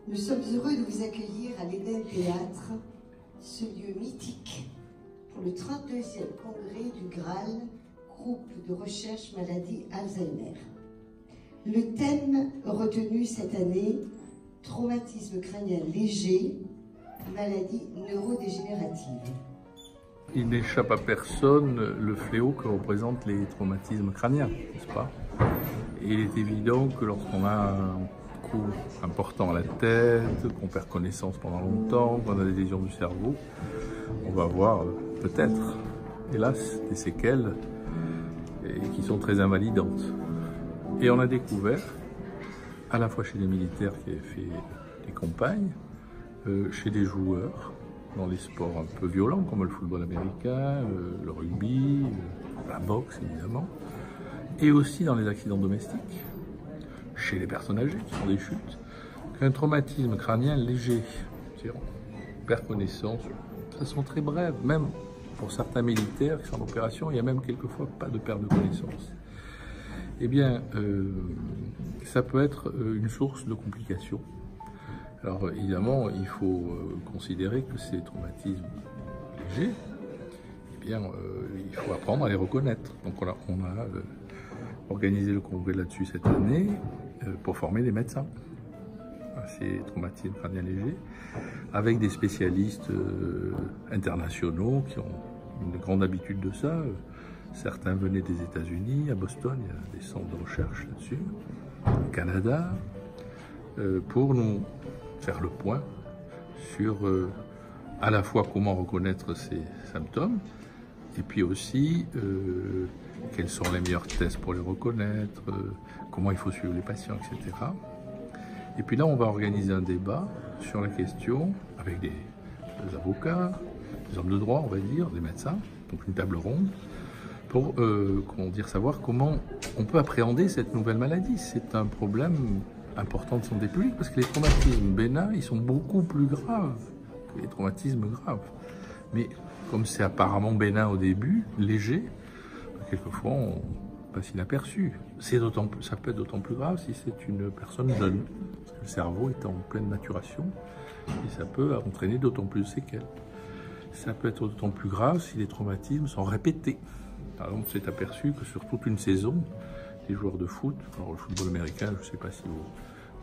Nous sommes heureux de vous accueillir à l'Éden Théâtre, ce lieu mythique pour le 32e congrès du GRAAL, groupe de recherche maladie Alzheimer. Le thème retenu cette année, traumatisme crânien léger, maladie neurodégénérative. Il n'échappe à personne le fléau que représentent les traumatismes crâniens, n'est-ce pas? Et il est évident que lorsqu'on a un coup important à la tête, qu'on perd connaissance pendant longtemps, qu'on a des lésions du cerveau, on va avoir peut-être, hélas, des séquelles qui sont très invalidantes. Et on a découvert, à la fois chez les militaires qui avaient fait des campagnes, chez des joueurs, dans les sports un peu violents comme le football américain, le rugby, la boxe évidemment, et aussi dans les accidents domestiques, chez les personnes âgées qui font des chutes, qu'un traumatisme crânien léger, c'est-à-dire on perd connaissance de façon très brève, même pour certains militaires qui sont en opération, il n'y a même quelquefois pas de perte de connaissance. Eh bien, ça peut être une source de complications. Alors évidemment, il faut considérer que ces traumatismes légers, eh bien, il faut apprendre à les reconnaître. Donc on a organisé le congrès là-dessus cette année pour former des médecins à ces traumatismes crâniens légers, avec des spécialistes internationaux qui ont une grande habitude de ça. Certains venaient des États-Unis, à Boston, il y a des centres de recherche là-dessus, au Canada, pour nous faire le point sur à la fois comment reconnaître ces symptômes et puis aussi quels sont les meilleurs tests pour les reconnaître, comment il faut suivre les patients, etc. Et puis là, on va organiser un débat sur la question avec des avocats, des hommes de droit, on va dire, des médecins, donc une table ronde, pour savoir comment on peut appréhender cette nouvelle maladie. C'est un problème important de santé publique parce que les traumatismes bénins, ils sont beaucoup plus graves que les traumatismes graves. Mais comme c'est apparemment bénin au début, léger, quelquefois on passe inaperçu. Ça peut être d'autant plus grave si c'est une personne jeune, parce que le cerveau est en pleine maturation et ça peut entraîner d'autant plus de séquelles. Ça peut être d'autant plus grave si les traumatismes sont répétés. Par exemple, on s'est aperçu que sur toute une saison, les joueurs de foot, alors le football américain, je ne sais pas si vous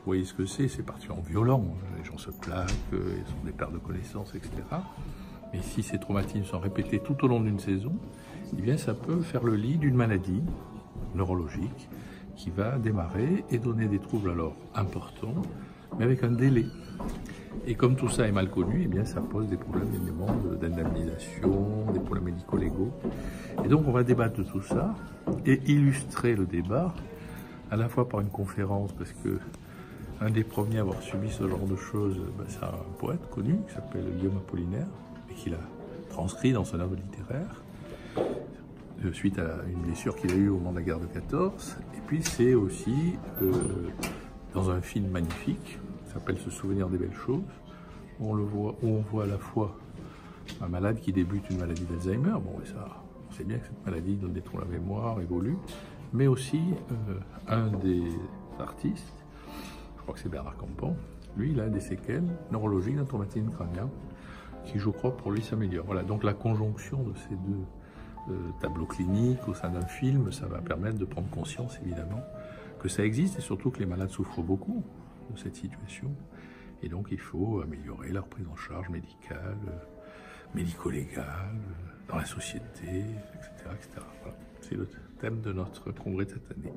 voyez ce que c'est particulièrement violent, les gens se plaquent, ils ont des pertes de connaissances, etc. Mais si ces traumatismes sont répétés tout au long d'une saison, eh bien ça peut faire le lit d'une maladie neurologique qui va démarrer et donner des troubles alors importants, mais avec un délai. Et comme tout ça est mal connu, eh bien ça pose des problèmes évidemment d'indemnisation, des problèmes médico-légaux. Et donc on va débattre de tout ça et illustrer le débat à la fois par une conférence, parce que un des premiers à avoir subi ce genre de choses, c'est un poète connu qui s'appelle Guillaume Apollinaire et qui l'a transcrit dans son œuvre littéraire suite à une blessure qu'il a eue au moment de la guerre de 14. Et puis c'est aussi dans un film magnifique qui s'appelle Se souvenir des belles choses, où on voit à la fois un malade qui débute une maladie d'Alzheimer, bon, et ça, on sait bien que cette maladie donne des troubles à la mémoire, évolue, mais aussi un des artistes, je crois que c'est Bernard Campan, lui il a des séquelles neurologiques d'un traumatisme crânien qui, je crois, pour lui s'améliore. Voilà, donc la conjonction de ces deux tableaux cliniques au sein d'un film, ça va permettre de prendre conscience évidemment que ça existe et surtout que les malades souffrent beaucoup de cette situation. Et donc il faut améliorer leur prise en charge médicale, médico-légale, dans la société, etc. etc. Voilà. C'est le thème de notre congrès de cette année.